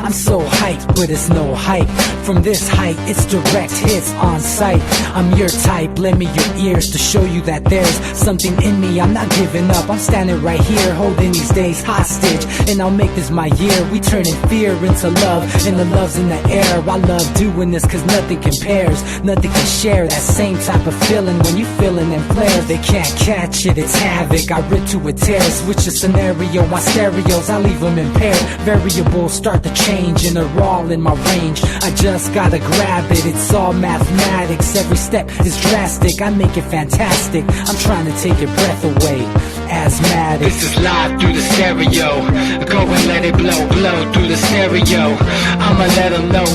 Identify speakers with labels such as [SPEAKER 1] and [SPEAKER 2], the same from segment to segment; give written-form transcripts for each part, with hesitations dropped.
[SPEAKER 1] I'm so hyped, but it's no hype. From this height, it's direct hits on sight. I'm your type, lend me your ears to show you that there's something in me. I'm not giving up, I'm standing right here, holding these days hostage. And I'll make this my year. We turning fear into love, and the love's in the air. I love doing this cause nothing compares. Nothing can share that same type of feeling when you feeling them flares. They can't catch it, it's havoc. I rip to a tear, switch a scenario. My stereos, I leave them impaired. Variables start to change and they're all in my range. I just gotta grab it, it's all mathematics. Every step is drastic, I make it fantastic. I'm trying to take your breath away. Asthmatic.
[SPEAKER 2] This is live through the stereo. Go and let it blow, blow through the stereo. I'ma let them know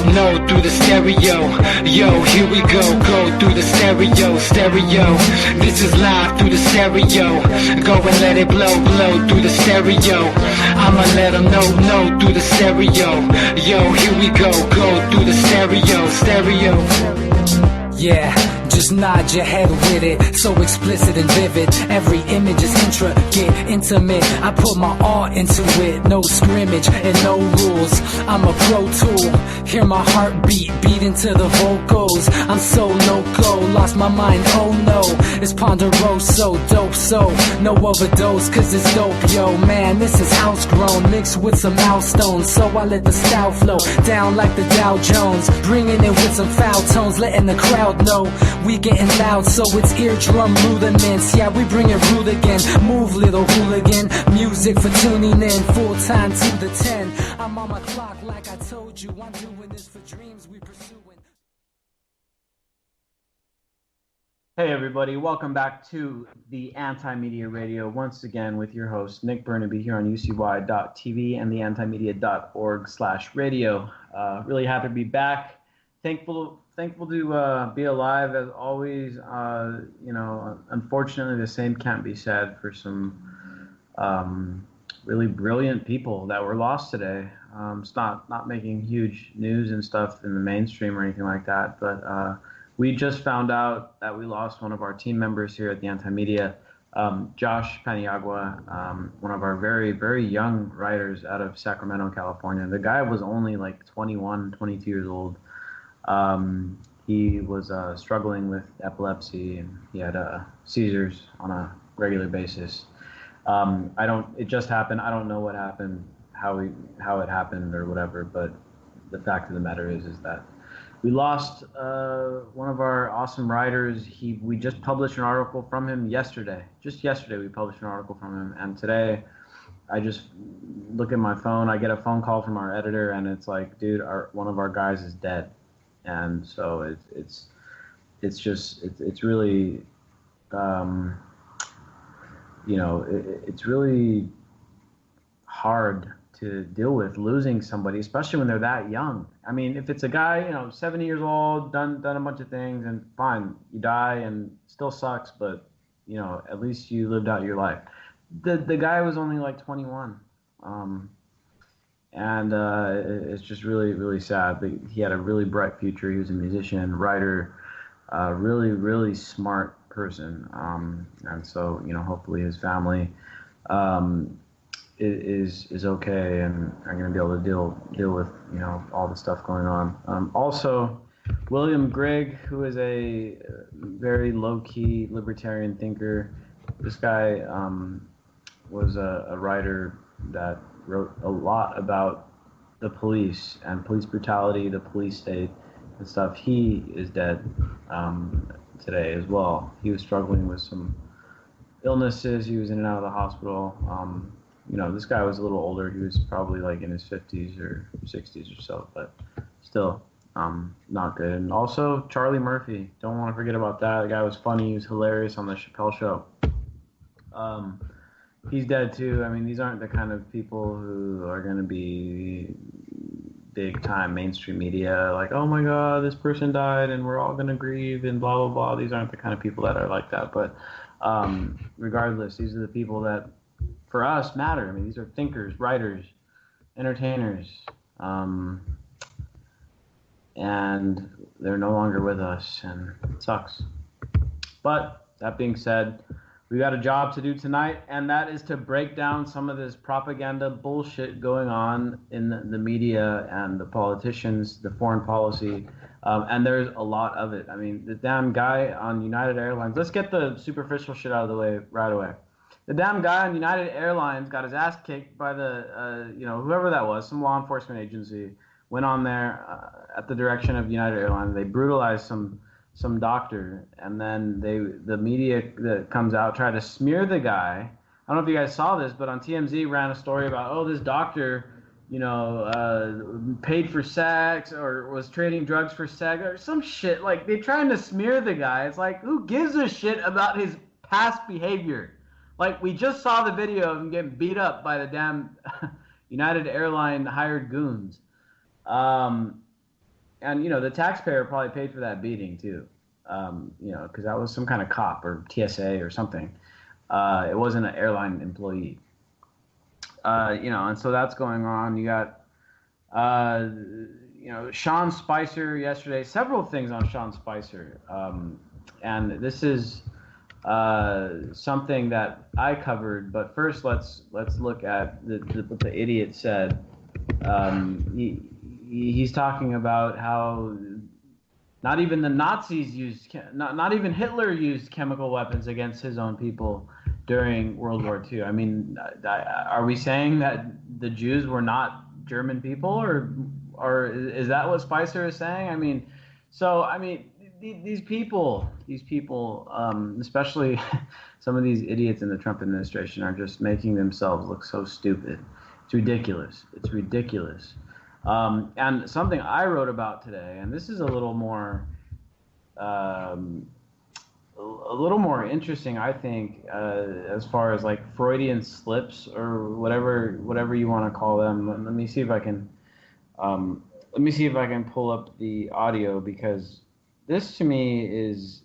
[SPEAKER 2] through the stereo. Yo, here we go through the stereo, stereo. This is live through the stereo. Go and let it blow, blow through the stereo. I'ma let them know through the stereo. Yo, here we go through the stereo, stereo.
[SPEAKER 1] Yeah, just nod your head with it, so explicit and vivid. Every image is intricate, intimate. I put my all into it, no scrimmage and no rules. I'm a pro tool, hear my heartbeat, beat into the vocals. I'm so loco, lost my mind, oh no. It's ponderoso, dope, so no overdose, cause it's dope, yo. Man, this is house grown, mixed with some milestones. So I let the style flow down like the Dow Jones, bringing it with some foul tones, letting the crowd know we getting loud, so it's eardrum rudiments. Yeah, we bring it rude again. Move, little hooligan. Music for tuning in, full time to the 10. I'm on my clock like I told you. I'm doing this for dreams we pursuing.
[SPEAKER 3] Hey everybody, welcome back to the Anti-Media Radio once again with your host Nick Bernabe here on ucy.tv and the antimedia.org/radio. Really happy to be back. Thankful to be alive as always. Unfortunately, the same can't be said for some really brilliant people that were lost today. It's not making huge news and stuff in the mainstream or anything like that, but we just found out that we lost one of our team members here at the Anti-Media, Josh Paniagua, one of our very, very young writers out of Sacramento, California. The guy was only like 21, 22 years old. He was struggling with epilepsy, and he had seizures on a regular basis. It just happened. I don't know what happened, how it happened or whatever, but the fact of the matter is that we lost one of our awesome writers. We just published an article from him yesterday. Just yesterday we published an article from him, and today I just look at my phone, I get a phone call from our editor, and it's like, dude, one of our guys is dead. And so it's really, it's really hard to deal with losing somebody, especially when they're that young. I mean, if it's a guy, 70 years old, done a bunch of things, and fine, you die and still sucks, but at least you lived out your life. The guy was only like 21. And it's just really, really sad. But he had a really bright future. He was a musician, writer, really, really smart person. And so, hopefully his family is okay and are going to be able to deal with, all the stuff going on. Also, William Grigg, who is a very low-key libertarian thinker. This guy was a writer that wrote a lot about the police and police brutality, the police state and stuff. He is dead today as well. He was struggling with some illnesses. He was in and out of the hospital. This guy was a little older. He was probably like in his 50s or 60s or so, but still not good. And also Charlie Murphy. Don't want to forget about that. The guy was funny. He was hilarious on the Chappelle Show. He's dead too. I mean, these aren't the kind of people who are going to be big time mainstream media, like, oh my God, this person died and we're all going to grieve and blah, blah, blah. These aren't the kind of people that are like that. But regardless, these are the people that for us matter. I mean, these are thinkers, writers, entertainers, and they're no longer with us, and it sucks. But that being said, we got a job to do tonight, and that is to break down some of this propaganda bullshit going on in the media and the politicians, the foreign policy, and there's a lot of it. I mean, the damn guy on United Airlines, let's get the superficial shit out of the way right away. The damn guy on United Airlines got his ass kicked by the, whoever that was, some law enforcement agency, went on there at the direction of United Airlines. They brutalized some doctor, and then the media that comes out tried to smear the guy. I don't know if you guys saw this, but on TMZ ran a story about, this doctor, paid for sex or was trading drugs for sex or some shit. Like, they're trying to smear the guy. It's like, who gives a shit about his past behavior? Like, we just saw the video of him getting beat up by the damn United Airline hired goons. And, the taxpayer probably paid for that beating, too, because that was some kind of cop or TSA or something. It wasn't an airline employee. And so that's going on. You got, Sean Spicer yesterday, several things on Sean Spicer. And this is something that I covered, but first let's look at what the idiot said. He's talking about how not even the Nazis not even Hitler used chemical weapons against his own people during World War II. I mean, are we saying that the Jews were not German people, or is that what Spicer is saying? I mean, these people, especially some of these idiots in the Trump administration, are just making themselves look so stupid. It's ridiculous. And something I wrote about today, and this is a little more interesting, I think, as far as like Freudian slips or whatever you want to call them. Let me see if I can pull up the audio, because this to me is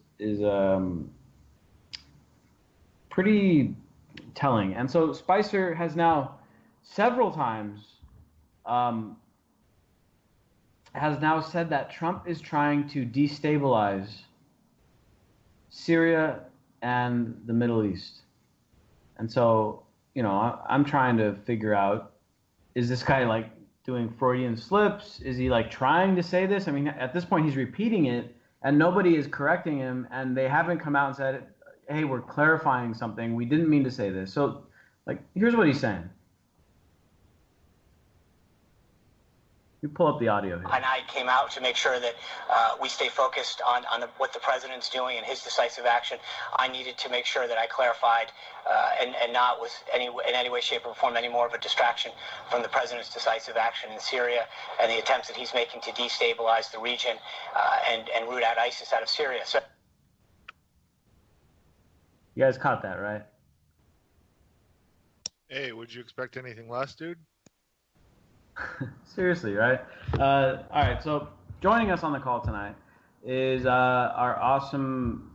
[SPEAKER 3] pretty telling. And so Spicer has now several times said that Trump is trying to destabilize Syria and the Middle East. And so, I'm trying to figure out, is this guy like doing Freudian slips? Is he like trying to say this? I mean, at this point he's repeating it and nobody is correcting him, and they haven't come out and said, hey, we're clarifying something. We didn't mean to say this. So, like, here's what he's saying. You pull up the audio here.
[SPEAKER 4] And I came out to make sure that we stay focused on what the president's doing and his decisive action. I needed to make sure that I clarified and not with in any way, shape, or form any more of a distraction from the president's decisive action in Syria and the attempts that he's making to destabilize the region and root out ISIS out of Syria. So,
[SPEAKER 3] you guys caught that, right?
[SPEAKER 5] Hey, would you expect anything less, dude?
[SPEAKER 3] Seriously, right? All right, so joining us on the call tonight is our awesome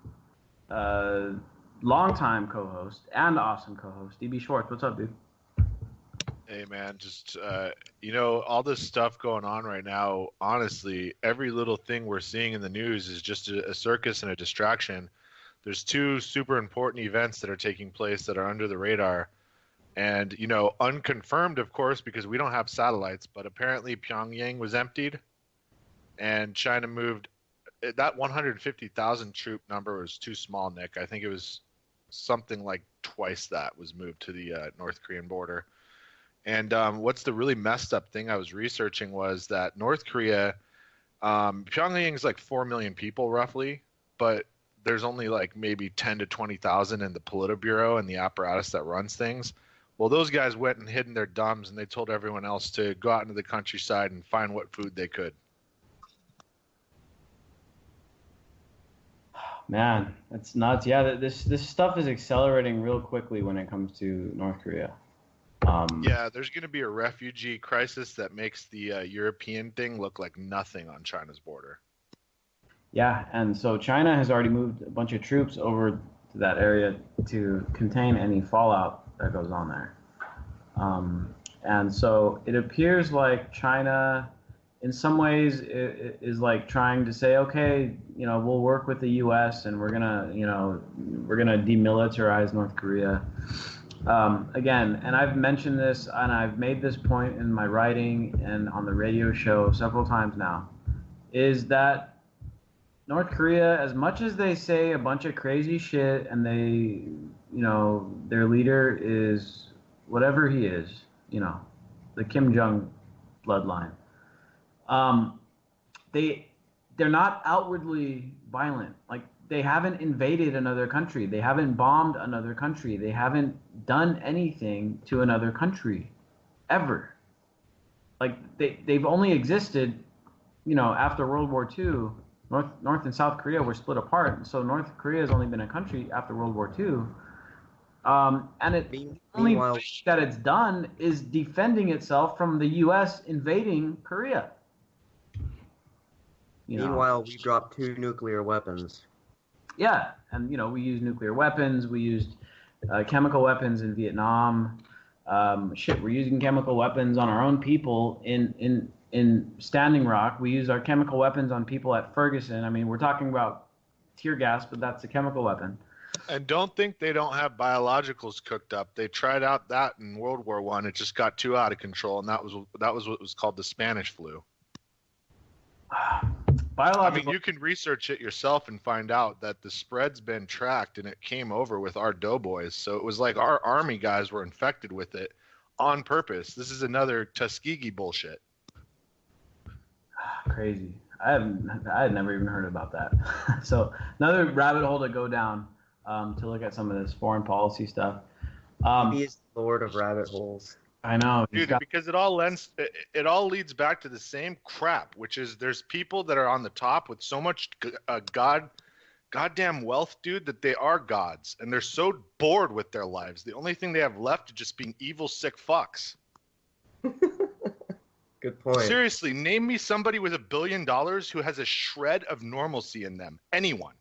[SPEAKER 3] longtime co-host and awesome co-host, DB Schwartz. What's up, dude?
[SPEAKER 5] Hey, man, just, all this stuff going on right now, honestly, every little thing we're seeing in the news is just a circus and a distraction. There's two super important events that are taking place that are under the radar. And, unconfirmed, of course, because we don't have satellites, but apparently Pyongyang was emptied and China moved. That 150,000 troop number was too small, Nick. I think it was something like twice that was moved to the North Korean border. And what's the really messed up thing I was researching was that North Korea, Pyongyang is like 4 million people roughly, but there's only like maybe 10 to 20,000 in the Politburo and the apparatus that runs things. Well, those guys went and hid in their dumbs, and they told everyone else to go out into the countryside and find what food they could.
[SPEAKER 3] Man, that's nuts. Yeah, this stuff is accelerating real quickly when it comes to North Korea.
[SPEAKER 5] Yeah, there's going to be a refugee crisis that makes the European thing look like nothing on China's border.
[SPEAKER 3] Yeah, and so China has already moved a bunch of troops over to that area to contain any fallout that goes on there. And so it appears like China in some ways is like trying to say, okay, we'll work with the U.S. and we're gonna demilitarize North Korea. Again, and I've mentioned this and I've made this point in my writing and on the radio show several times now, is that North Korea, as much as they say a bunch of crazy shit and they, their leader is whatever he is, the Kim Jong bloodline. They're not outwardly violent. Like, they haven't invaded another country. They haven't bombed another country. They haven't done anything to another country, ever. Like, they've only existed, after World War II. North and South Korea were split apart, so North Korea has only been a country after World War II. And the only thing that it's done is defending itself from the U.S. invading Korea.
[SPEAKER 6] Meanwhile, we dropped 2 nuclear weapons.
[SPEAKER 3] Yeah, and we used nuclear weapons. We used chemical weapons in Vietnam. We're using chemical weapons on our own people in Standing Rock. We use our chemical weapons on people at Ferguson. I mean, we're talking about tear gas, but that's a chemical weapon.
[SPEAKER 5] And don't think they don't have biologicals cooked up. They tried out that in World War I. It just got too out of control, and that was what was called the Spanish flu. You can research it yourself and find out that the spread's been tracked, and it came over with our doughboys. So it was like our army guys were infected with it on purpose. This is another Tuskegee bullshit.
[SPEAKER 3] Crazy. I had never even heard about that. So another rabbit hole to go down to look at some of this foreign policy stuff.
[SPEAKER 6] He is the Lord of rabbit holes.
[SPEAKER 3] I know,
[SPEAKER 5] dude, because it all leads back to the same crap, which is there's people that are on the top with so much goddamn wealth, dude, that they are gods, and they're so bored with their lives. The only thing they have left is just being evil, sick fucks.
[SPEAKER 6] Good point.
[SPEAKER 5] Seriously, name me somebody with $1 billion who has a shred of normalcy in them. Anyone.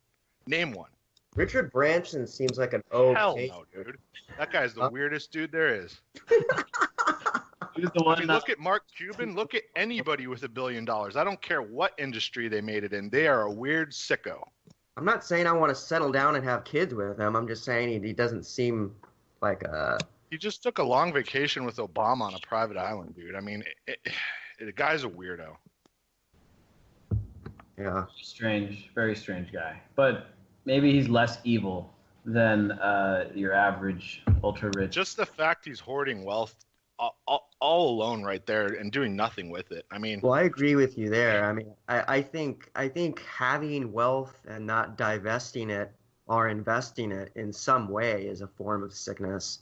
[SPEAKER 5] Name one.
[SPEAKER 6] Richard Branson seems like an okay.
[SPEAKER 5] Hell no, dude. That guy's the weirdest dude there is. Look at Mark Cuban. Look at anybody with $1 billion. I don't care what industry they made it in. They are a weird sicko.
[SPEAKER 6] I'm not saying I want to settle down and have kids with him. I'm just saying he doesn't seem like a...
[SPEAKER 5] He just took a long vacation with Obama on a private island, dude. I mean, the guy's a weirdo.
[SPEAKER 6] Yeah.
[SPEAKER 3] Strange. Very strange guy. But maybe he's less evil than your average ultra-rich.
[SPEAKER 5] Just the fact he's hoarding wealth all alone right there and doing nothing with it. I mean,
[SPEAKER 6] well, I agree with you there. I mean, I think having wealth and not divesting it or investing it in some way is a form of sickness.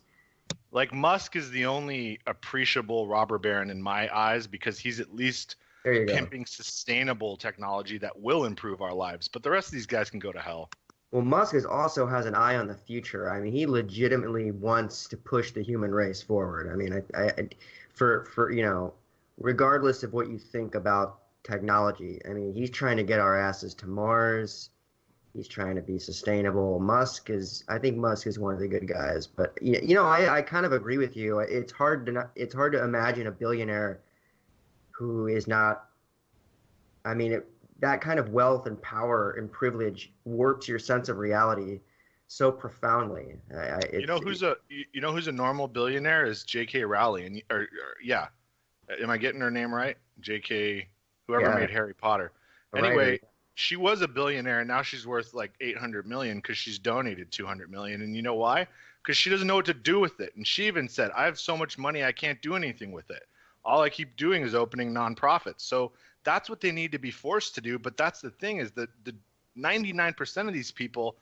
[SPEAKER 5] Like, Musk is the only appreciable robber baron in my eyes because he's at least pimping sustainable technology that will improve our lives. But the rest of these guys can go to hell.
[SPEAKER 6] Well, Musk also has an eye on the future. I mean, he legitimately wants to push the human race forward. I mean, for regardless of what you think about technology, I mean, he's trying to get our asses to Mars. He's trying to be sustainable. I think Musk is one of the good guys. But I kind of agree with you. It's hard to imagine a billionaire who is not. I mean, that kind of wealth and power and privilege warps your sense of reality so profoundly.
[SPEAKER 5] Who's a normal billionaire is J.K. Rowling, yeah. Am I getting her name right? J.K. Whoever made Harry Potter. Anyway, she was a billionaire, and now she's worth like $800 million because she's donated $200 million. And you know why? Because she doesn't know what to do with it. And she even said, "I have so much money, I can't do anything with it. All I keep doing is opening nonprofits." So that's what they need to be forced to do. But that's the thing, is that the 99% of these people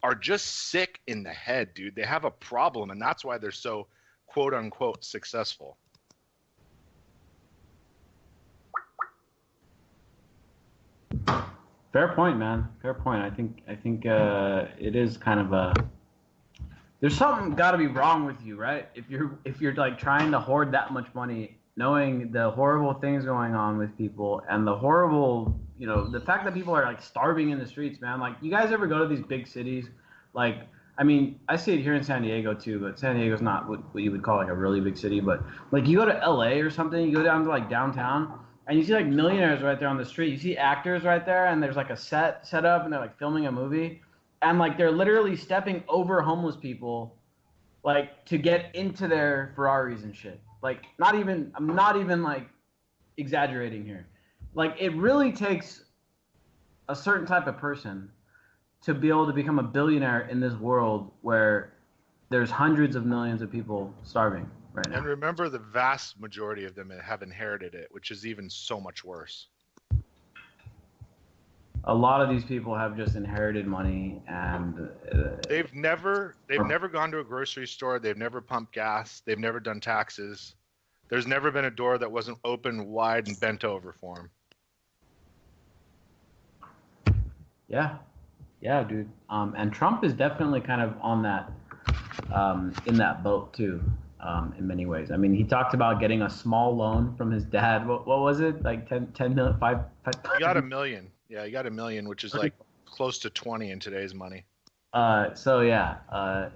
[SPEAKER 5] are just sick in the head, dude. They have a problem, and that's why they're so quote unquote successful.
[SPEAKER 3] Fair point, man. Fair point. I think it is kind of there's something got to be wrong with you, right? If you're like trying to hoard that much money, knowing the horrible things going on with people and the horrible, the fact that people are like starving in the streets, man. Like, you guys ever go to these big cities? Like, I mean, I see it here in San Diego too, but San Diego's not what you would call like a really big city. But like, you go to LA or something, you go down to like downtown, and you see like millionaires right there on the street. You see actors right there, and there's like a set up, and they're like filming a movie, and like they're literally stepping over homeless people, like to get into their Ferraris and shit. Like I'm not even like exaggerating here. Like it really takes a certain type of person to be able to become a billionaire in this world where there's hundreds of millions of people starving right now.
[SPEAKER 5] And remember, the vast majority of them have inherited it, which is even so much worse.
[SPEAKER 3] A lot of these people have just inherited money, and
[SPEAKER 5] they've never gone to a grocery store. They've never pumped gas. They've never done taxes. There's never been a door that wasn't open wide and bent over for them.
[SPEAKER 3] Yeah, dude. And Trump is definitely kind of on that, in that boat too, in many ways. I mean, he talked about getting a small loan from his dad. What was it? Like 10 million, 5?
[SPEAKER 5] He got $1 million. Yeah, he got $1 million, which is like close to 20 in today's money.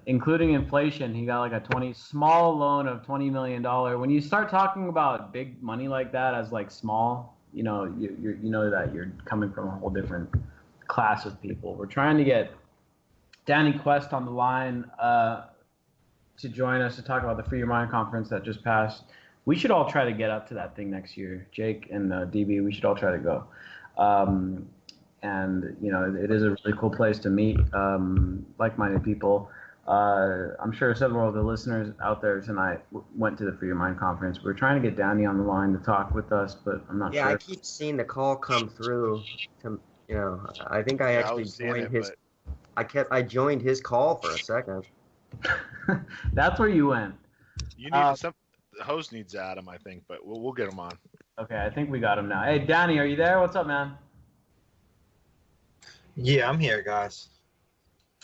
[SPEAKER 3] Including inflation, he got like a small loan of $20 million. When you start talking about big money like that as like small, you know that you're coming from a whole different class of people. We're trying to get Danny Quest on the line to join us to talk about the Free Your Mind conference that just passed. We should all try to get up to that thing next year. Jake and DB, we should all try to go. And you know, it is a really cool place to meet like-minded people. I'm sure several of the listeners out there tonight went to the Free Your Mind conference. We're trying to get Danny on the line to talk with us, but I'm not sure.
[SPEAKER 6] Yeah, I keep seeing the call come through. I think I actually joined his. I joined his call for a second.
[SPEAKER 3] That's where you went.
[SPEAKER 5] You need the host needs Adam, I think, but we'll get him on.
[SPEAKER 3] Okay, I think we got him now. Hey, Danny, are you there? What's up, man?
[SPEAKER 7] Yeah, I'm here, guys.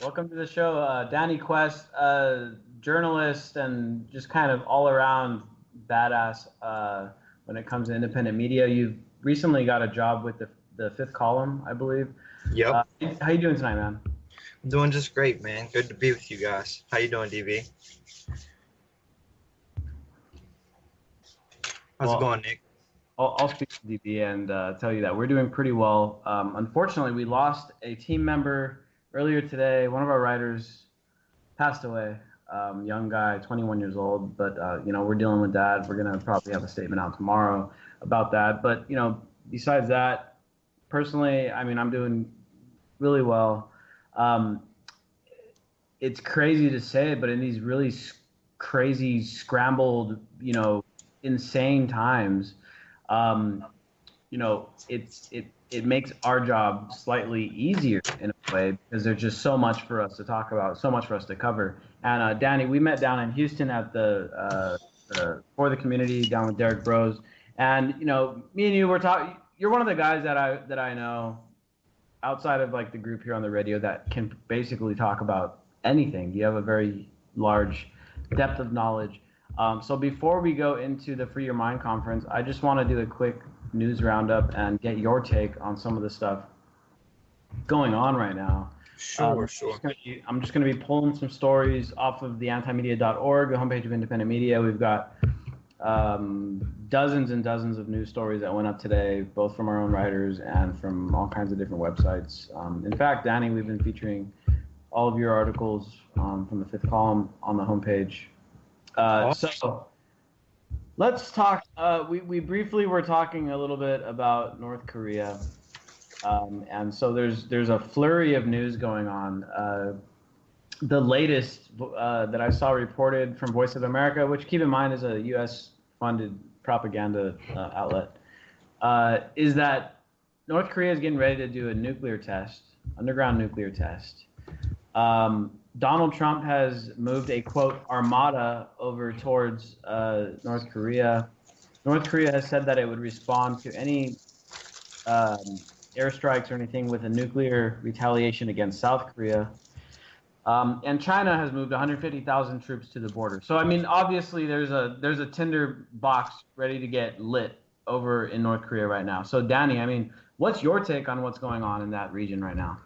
[SPEAKER 3] Welcome to the show. Danny Quest, journalist and just kind of all-around badass when it comes to independent media. You've recently got a job with the Fifth Column, I believe.
[SPEAKER 7] Yep.
[SPEAKER 3] How you doing tonight, man?
[SPEAKER 7] I'm doing just great, man. Good to be with you guys. How you doing, DB? How's it going, Nick?
[SPEAKER 3] I'll speak to DB and tell you that we're doing pretty well. Unfortunately, we lost a team member earlier today. One of our writers passed away. Young guy, 21 years old. But, we're dealing with that. We're going to probably have a statement out tomorrow about that. But, besides that, personally, I mean, I'm doing really well. It's crazy to say it, but in these really crazy, scrambled, insane times, it makes our job slightly easier in a way because there's just so much for us to talk about, so much for us to cover. And Danny, we met down in Houston at the For the Community down with Derek Bros, and me and you were talking. You're one of the guys that I know outside of like the group here on the radio that can basically talk about anything. You have a very large depth of knowledge. So before we go into the Free Your Mind conference, I just want to do a quick news roundup and get your take on some of the stuff going on right now.
[SPEAKER 7] Sure.
[SPEAKER 3] I'm just going to be pulling some stories off of the antimedia.org, the homepage of independent media. We've got dozens and dozens of news stories that went up today, both from our own writers and from all kinds of different websites. In fact, Danny, we've been featuring all of your articles from the Fifth Column on the homepage. So let's talk. We briefly were talking a little bit about North Korea, and so there's a flurry of news going on. The latest that I saw reported from Voice of America, which keep in mind is a U.S.-funded propaganda outlet, is that North Korea is getting ready to do a nuclear test, underground nuclear test. Donald Trump has moved a, quote, armada over towards North Korea. North Korea has said that it would respond to any airstrikes or anything with a nuclear retaliation against South Korea. And China has moved 150,000 troops to the border. So, I mean, obviously there's a tinder box ready to get lit over in North Korea right now. So, Danny, I mean, what's your take on what's going on in that region right now?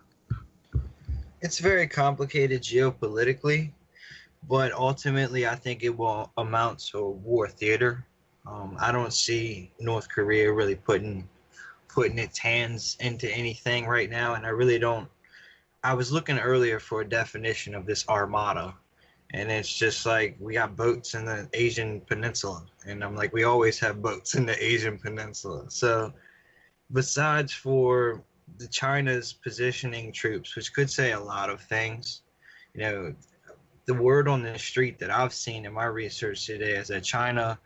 [SPEAKER 7] It's very complicated geopolitically, but ultimately I think it will amount to a war theater. I don't see North Korea really putting its hands into anything right now, and I really don't. I was looking earlier for a definition of this armada, and it's just like we got boats in the Asian Peninsula, and I'm like, we always have boats in the Asian Peninsula. So besides for the China's positioning troops, which could say a lot of things, you know, the word on the street that I've seen in my research today is that China,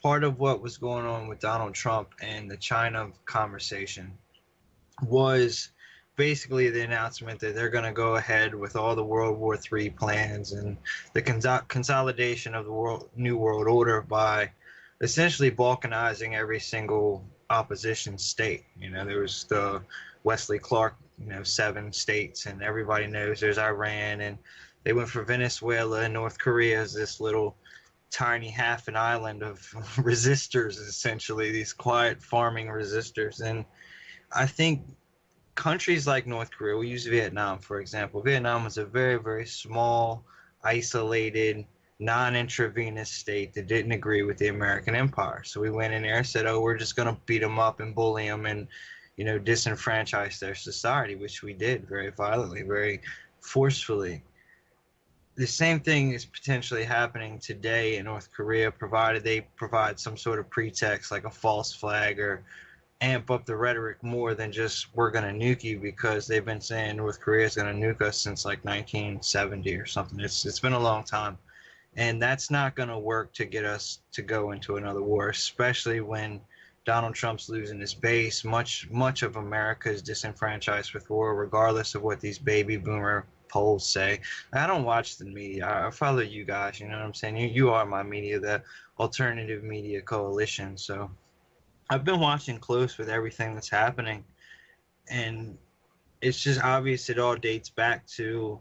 [SPEAKER 7] part of what was going on with Donald Trump and the China conversation was basically the announcement that they're going to go ahead with all the World War III plans and the consolidation of the New World Order by essentially balkanizing every single opposition state. You know, there was the Wesley Clark, 7 states, and everybody knows there's Iran, and they went for Venezuela, and North Korea is this little tiny half an island of resistors, essentially, these quiet farming resistors. And I think countries like North Korea, we use Vietnam, for example. Vietnam was a very, very small, isolated, non-intravenous state that didn't agree with the American empire. So we went in there and said, oh, we're just going to beat them up and bully them and, disenfranchise their society, which we did very violently, very forcefully. The same thing is potentially happening today in North Korea, provided they provide some sort of pretext like a false flag or amp up the rhetoric more than just we're going to nuke you, because they've been saying North Korea is going to nuke us since like 1970 or something. It's been a long time. And that's not going to work to get us to go into another war, especially when Donald Trump's losing his base. Much of America is disenfranchised with war, regardless of what these baby boomer polls say. I don't watch the media. I follow you guys. You know what I'm saying? You are my media, the alternative media coalition. So I've been watching close with everything that's happening, and it's just obvious it all dates back to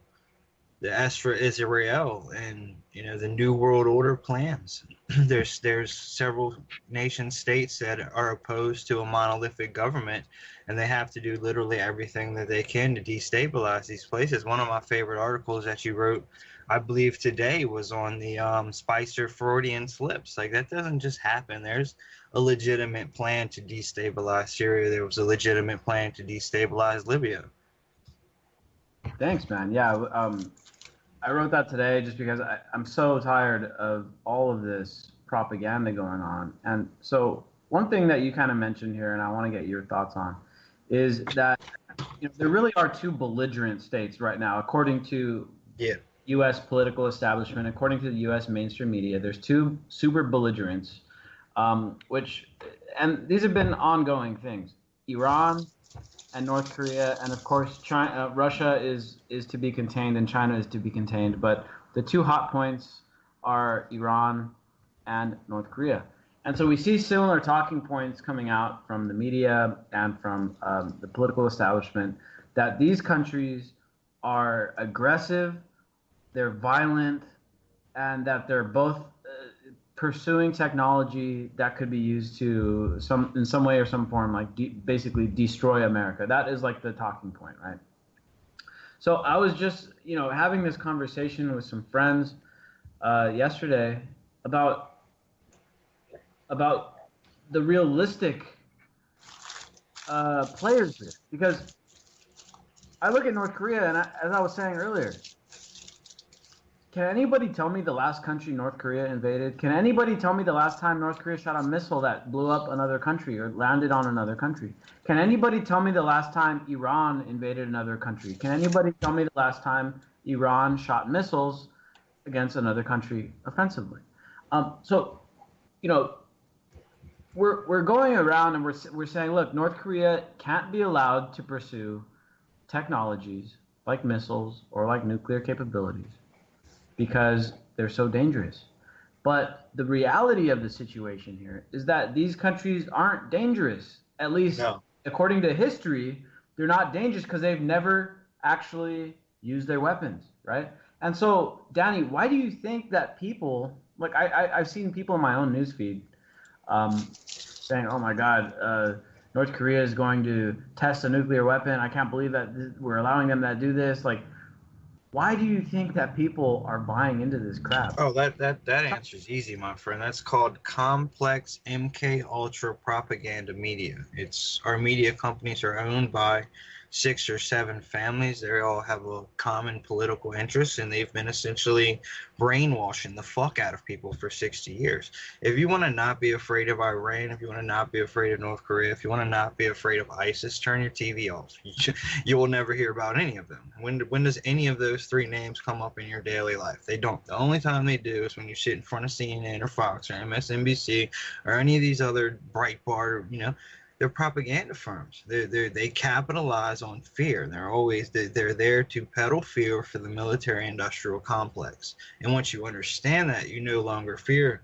[SPEAKER 7] the Esra Israel and the New World Order plans. There's several nation states that are opposed to a monolithic government, and they have to do literally everything that they can to destabilize these places. One of my favorite articles that you wrote, I believe today, was on the Spicer Freudian slips. Like, that doesn't just happen. There's a legitimate plan to destabilize Syria. There was a legitimate plan to destabilize Libya.
[SPEAKER 3] Thanks, man. Yeah, I wrote that today just because I'm so tired of all of this propaganda going on. And so one thing that you kind of mentioned here, and I want to get your thoughts on, is that there really are 2 belligerent states right now, according to U.S. political establishment, according to the U.S. mainstream media. There's 2 super belligerents, and these have been ongoing things: Iran and North Korea, and of course China. Russia is to be contained, and China is to be contained. But the 2 hot points are Iran and North Korea. And so we see similar talking points coming out from the media and from the political establishment, that these countries are aggressive, they're violent, and that they're both pursuing technology that could be used to in some way or some form, like basically destroy America. That is like the talking point, right? So I was just, having this conversation with some friends yesterday about the realistic players here, because I look at North Korea, and as I was saying earlier, can anybody tell me the last country North Korea invaded? Can anybody tell me the last time North Korea shot a missile that blew up another country or landed on another country? Can anybody tell me the last time Iran invaded another country? Can anybody tell me the last time Iran shot missiles against another country offensively? We're going around and we're saying, look, North Korea can't be allowed to pursue technologies like missiles or like nuclear capabilities because they're so dangerous. But the reality of the situation here is that these countries aren't dangerous. At least, according to history, they're not dangerous because they've never actually used their weapons, right? And so, Danny, why do you think that people, like I've seen people in my own newsfeed saying, oh my God, North Korea is going to test a nuclear weapon. I can't believe that we're allowing them to do this. Like, Why do you think that people are buying into this crap?
[SPEAKER 7] Oh, that answer's easy, my friend. That's called complex MK Ultra propaganda media. It's our media companies are owned by 6 or 7 families. They all have a common political interest, and they've been essentially brainwashing the fuck out of people for 60 years. If you want to not be afraid of Iran, if you want to not be afraid of North Korea, if you want to not be afraid of ISIS, turn your TV off. You will never hear about any of them. When does any of those 3 names come up in your daily life? They don't. The only time they do is when you sit in front of CNN or Fox or MSNBC or any of these other Breitbart, they're propaganda firms. They capitalize on fear. They're there to peddle fear for the military-industrial complex. And once you understand that, you no longer fear.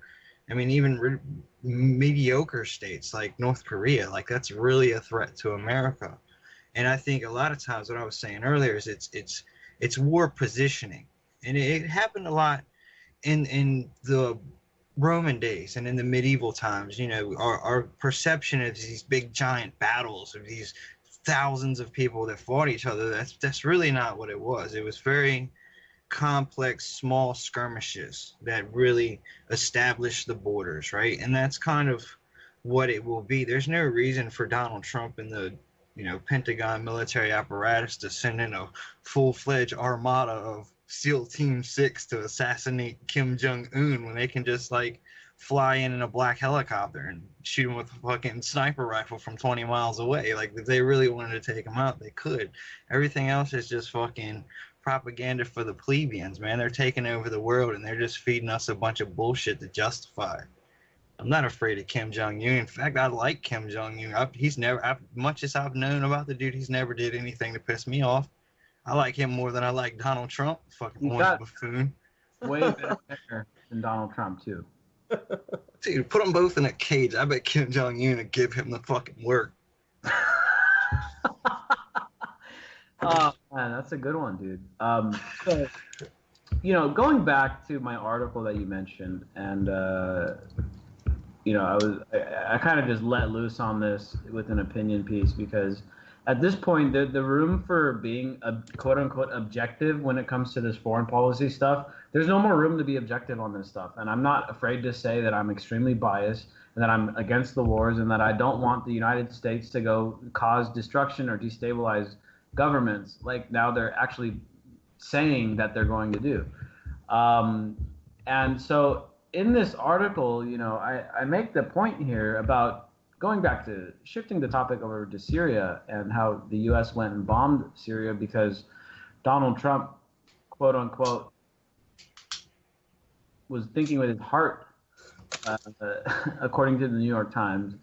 [SPEAKER 7] I mean, even mediocre states like North Korea, like that's really a threat to America. And I think a lot of times, what I was saying earlier is it's war positioning, and it happened a lot in the Roman days and in the medieval times. Our perception of these big giant battles of these thousands of people that fought each other, that's really not what it was. It was very complex, small skirmishes that really established the borders, right? And that's kind of what it will be. There's no reason for Donald Trump and the Pentagon military apparatus to send in a full-fledged armada of SEAL Team 6 to assassinate Kim Jong-un when they can just fly in a black helicopter and shoot him with a fucking sniper rifle from 20 miles away. Like, if they really wanted to take him out, they could. Everything else is just fucking propaganda for the plebeians, man. They're taking over the world and they're just feeding us a bunch of bullshit to justify it. I'm not afraid of Kim Jong-un. In fact, I like Kim Jong-un. He's never, much as I've known about the dude, he's never did anything to piss me off. I like him more than I like Donald Trump. Fucking orange buffoon.
[SPEAKER 3] Way better than Donald Trump, too.
[SPEAKER 7] Dude, put them both in a cage. I bet Kim Jong-un would give him the fucking work.
[SPEAKER 3] Oh, man, that's a good one, dude. So, going back to my article that you mentioned, and, I kind of just let loose on this with an opinion piece because at this point, the room for being a quote-unquote objective when it comes to this foreign policy stuff, there's no more room to be objective on this stuff. And I'm not afraid to say that I'm extremely biased and that I'm against the wars and that I don't want the United States to go cause destruction or destabilize governments like now they're actually saying that they're going to do. And so in this article, I make the point here about going back to shifting the topic over to Syria and how the U.S. went and bombed Syria because Donald Trump, quote unquote, was thinking with his heart, according to the New York Times,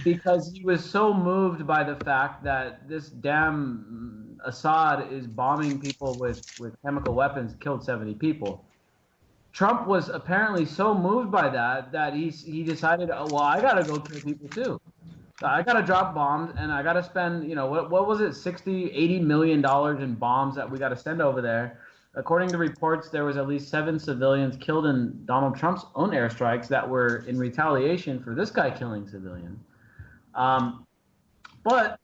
[SPEAKER 3] because he was so moved by the fact that this damn Assad is bombing people with chemical weapons, killed 70 people. Trump was apparently so moved by that he decided, I got to go kill people too. I got to drop bombs and I got to spend, what was it, $60-80 million in bombs that we got to send over there. According to reports, there was at least 7 civilians killed in Donald Trump's own airstrikes that were in retaliation for this guy killing civilians. But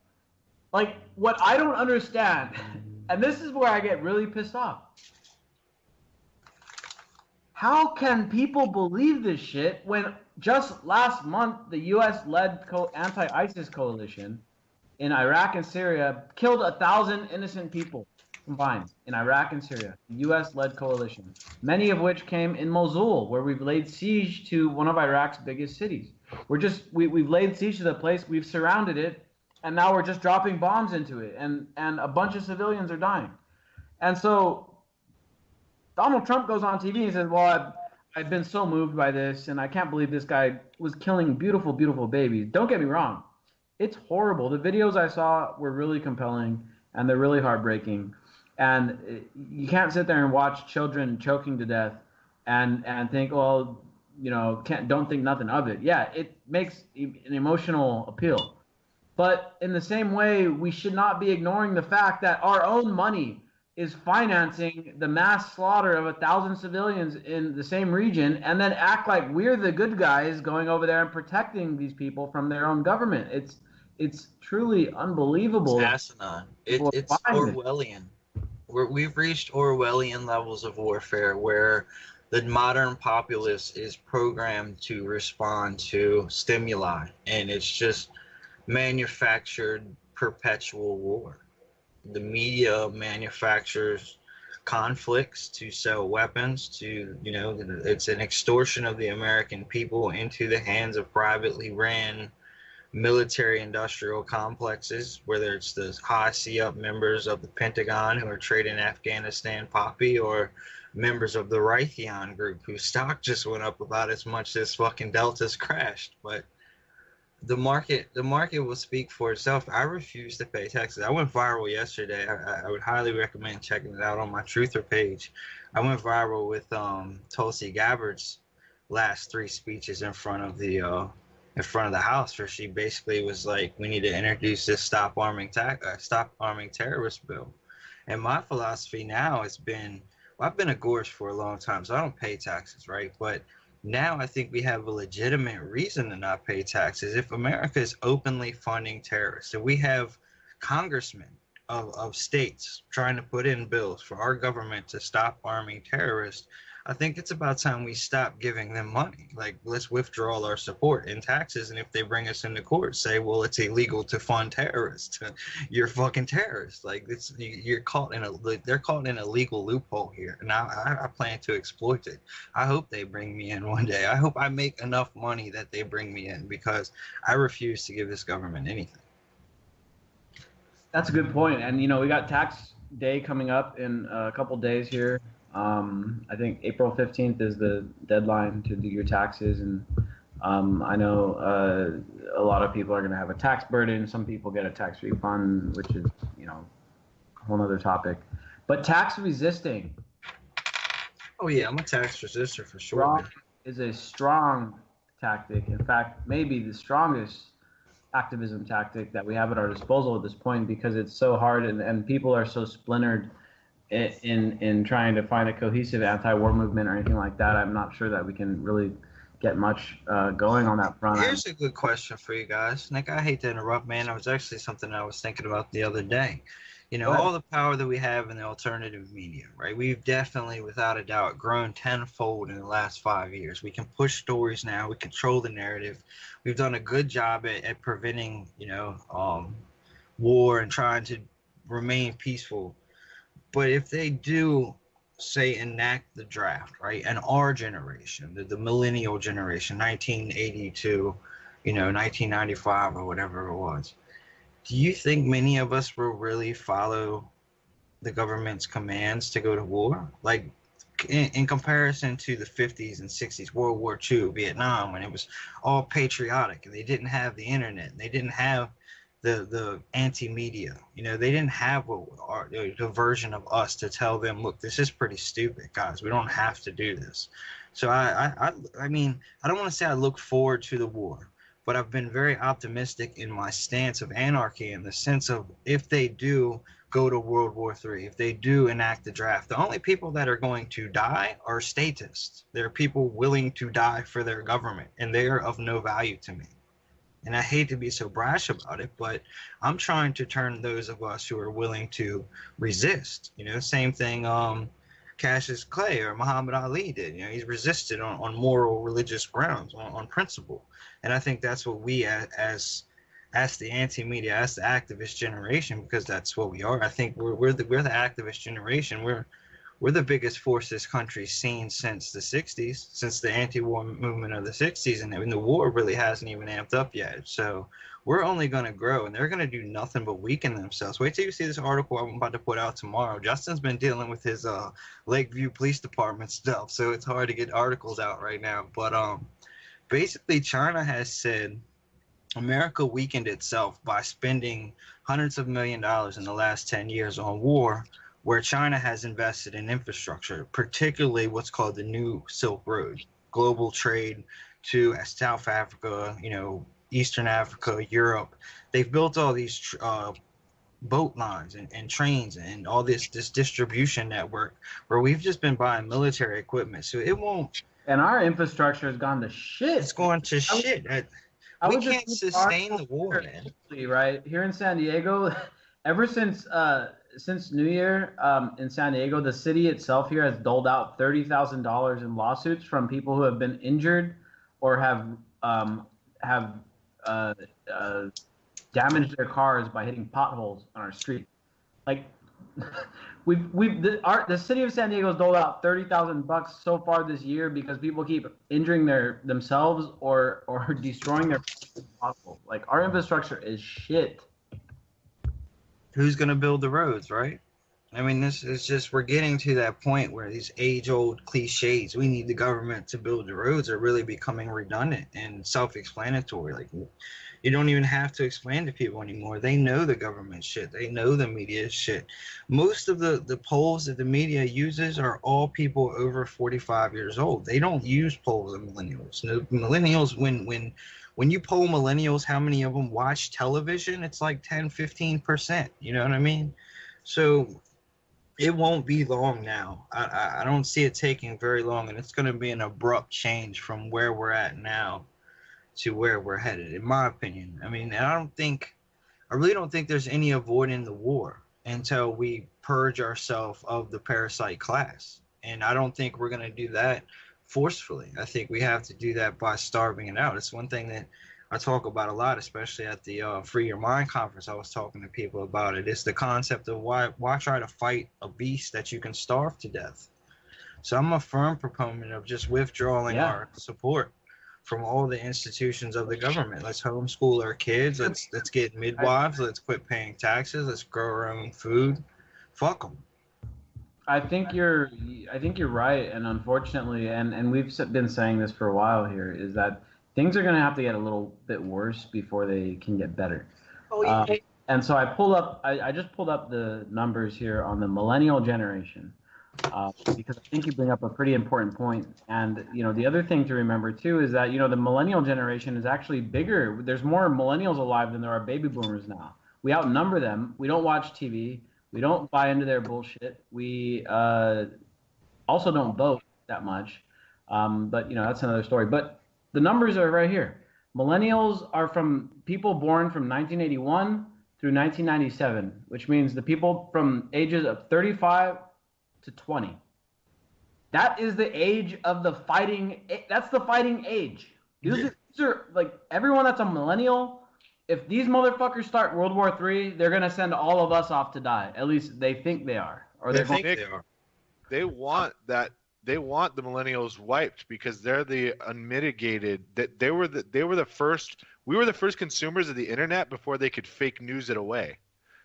[SPEAKER 3] what I don't understand, and this is where I get really pissed off. How can people believe this shit when just last month the U.S.-led anti-ISIS coalition in Iraq and Syria killed 1,000 innocent people combined in Iraq and Syria, the U.S.-led coalition, many of which came in Mosul, where we've laid siege to one of Iraq's biggest cities. We've laid siege to the place, we've surrounded it, and now we're just dropping bombs into it, and a bunch of civilians are dying. And so Donald Trump goes on TV and says, well, I've been so moved by this, and I can't believe this guy was killing beautiful, beautiful babies. Don't get me wrong. It's horrible. The videos I saw were really compelling, and they're really heartbreaking. And you can't sit there and watch children choking to death and think, well, don't think nothing of it. Yeah, it makes an emotional appeal. But in the same way, we should not be ignoring the fact that our own money is financing the mass slaughter of 1,000 civilians in the same region and then act like we're the good guys going over there and protecting these people from their own government. It's truly unbelievable.
[SPEAKER 7] It's asinine. It's Orwellian. we've reached Orwellian levels of warfare where the modern populace is programmed to respond to stimuli, and it's just manufactured perpetual war. The media manufactures conflicts to sell weapons to, it's an extortion of the American people into the hands of privately ran military industrial complexes, whether it's the high C-up members of the Pentagon who are trading Afghanistan poppy, or members of the Raytheon group whose stock just went up about as much as fucking Delta's crashed. But the market will speak for itself. I refuse to pay taxes. I went viral yesterday. I would highly recommend checking it out on my Truther page. I went viral with Tulsi Gabbard's last 3 speeches in front of the House, where she basically was like, we need to introduce this stop arming terrorist bill. And my philosophy now has been, I've been a Gorge for a long time, so I don't pay taxes, right? But now I think we have a legitimate reason to not pay taxes. If America is openly funding terrorists, if we have congressmen of states trying to put in bills for our government to stop arming terrorists, I think it's about time we stop giving them money. Like, let's withdraw all our support in taxes, and if they bring us into court, say, well, it's illegal to fund terrorists. You're fucking terrorists. Like, they're caught in a legal loophole here, and I plan to exploit it. I hope they bring me in one day. I hope I make enough money that they bring me in, because I refuse to give this government anything.
[SPEAKER 3] That's a good point. And, we got tax day coming up in a couple days here. I think April 15th is the deadline to do your taxes, and I know a lot of people are going to have a tax burden. Some people get a tax refund, which is, a whole other topic. But tax resisting.
[SPEAKER 7] Oh yeah, I'm a tax resistor for sure.
[SPEAKER 3] Is a strong tactic. In fact, maybe the strongest activism tactic that we have at our disposal at this point, because it's so hard and people are so splintered in trying to find a cohesive anti-war movement or anything like that. I'm not sure that we can really get much going on that front.
[SPEAKER 7] Here's a good question for you guys. Nick, I hate to interrupt, man. It was actually something I was thinking about the other day. All the power that we have in the alternative media, right? We've definitely, without a doubt, grown tenfold in the last 5 years. We can push stories now. We control the narrative. We've done a good job at preventing, war and trying to remain peaceful. But if they do, say, enact the draft, right, and our generation, the millennial generation, 1980 to, 1995 or whatever it was, do you think many of us will really follow the government's commands to go to war? Like, in comparison to the 50s and 60s, World War II, Vietnam, when it was all patriotic and they didn't have the internet, and they didn't have the anti-media, they didn't have the version of us to tell them, look, this is pretty stupid, guys, we don't have to do this. So I mean, I don't want to say I look forward to the war, but I've been very optimistic in my stance of anarchy, in the sense of, if they do go to World War III, if they do enact the draft, the only people that are going to die are statists. They're people willing to die for their government, and they are of no value to me. And I hate to be so brash about it, but I'm trying to turn those of us who are willing to resist. Same thing Cassius Clay or Muhammad Ali did. He's resisted on moral, religious grounds, on principle. And I think that's what we as the anti-media, as the activist generation, because that's what we are. I think we're the activist generation. We're the biggest force this country's seen since the 60s, since the anti-war movement of the 60s, and the war really hasn't even amped up yet. So we're only going to grow, and they're going to do nothing but weaken themselves. Wait till you see this article I'm about to put out tomorrow. Justin's been dealing with his Lakeview Police Department stuff, so it's hard to get articles out right now. But basically, China has said America weakened itself by spending hundreds of $millions in the last 10 years on war, where China has invested in infrastructure, particularly what's called the New Silk Road, global trade to South Africa, Eastern Africa, Europe. They've built all these boat lines and trains and all this distribution network, where we've just been buying military equipment. So it won't.
[SPEAKER 3] And our infrastructure has gone to shit.
[SPEAKER 7] It's going to shit. We can't sustain the war, man.
[SPEAKER 3] Right here in San Diego, ever since since New Year in San Diego, the city itself here has doled out $30,000 in lawsuits from people who have been injured or have uh, uh, damaged their cars by hitting potholes on our street. Like the city of San Diego has doled out $30,000 so far this year because people keep injuring themselves or destroying their potholes. Like our infrastructure is shit.
[SPEAKER 7] Who's going to build the roads, right? I mean, this is just, we're getting to that point where these age-old cliches, we need the government to build the roads, are really becoming redundant and self-explanatory. Like, you don't even have to explain to people anymore. They know the government shit. They know the media shit. Most of the polls that the media uses are all people over 45 years old. They don't use polls of millennials. No, millennials, when you poll millennials, how many of them watch television? It's like 10, 15%. You know what I mean? So it won't be long now. I don't see it taking very long, and it's going to be an abrupt change from where we're at now to where we're headed, in my opinion. I mean, and I really don't think there's any avoiding the war until we purge ourselves of the parasite class. And I don't think we're going to do that forcefully. I think we have to do that by starving it out. It's one thing that I talk about a lot, especially at the Free Your Mind conference. I was talking to people about it. It's the concept of why try to fight a beast that you can starve to death. So I'm a firm proponent of just withdrawing our support from all the institutions of the government. Let's homeschool our kids. Let's get midwives. Let's quit paying taxes. Let's grow our own food. Fuck them.
[SPEAKER 3] I think you're right, and unfortunately, and we've been saying this for a while here, is that things are going to have to get a little bit worse before they can get better. And so I just pulled up the numbers here on the millennial generation, because I think you bring up a pretty important point. And the other thing to remember too is that the millennial generation is actually bigger. There's more millennials alive than there are baby boomers now. We outnumber them. We don't watch TV. We don't buy into their bullshit. We also don't vote that much. But that's another story. But the numbers are right here. Millennials are from people born from 1981 through 1997, which means the people from ages of 35 to 20. That is the age of the fighting. That's the fighting age. These are like everyone that's a millennial. If these motherfuckers start World War III, they're gonna send all of us off to die. At least they think they are, or they think they are.
[SPEAKER 5] They want that. They want the millennials wiped because they're the unmitigated. That they were the first. We were the first consumers of the internet before they could fake news it away.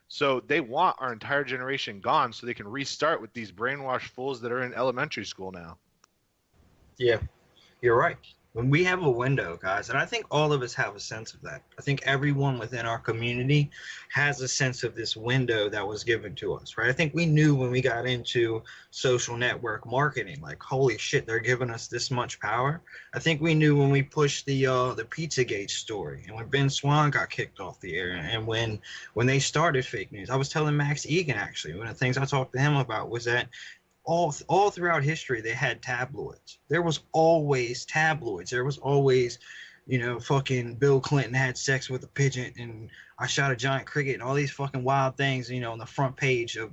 [SPEAKER 5] So they want our entire generation gone so they can restart with these brainwashed fools that are in elementary school now.
[SPEAKER 7] Yeah, you're right. When we have a window, guys, and I think all of us have a sense of that. I think everyone within our community has a sense of this window that was given to us, right? I think we knew when we got into social network marketing, like, holy shit, they're giving us this much power. I think we knew when we pushed the Pizzagate story and when Ben Swan got kicked off the air and when they started fake news. I was telling Max Egan, actually, one of the things I talked to him about was that all throughout history, they had tabloids. There was always tabloids. There was always, fucking Bill Clinton had sex with a pigeon and I shot a giant cricket and all these fucking wild things, on the front page of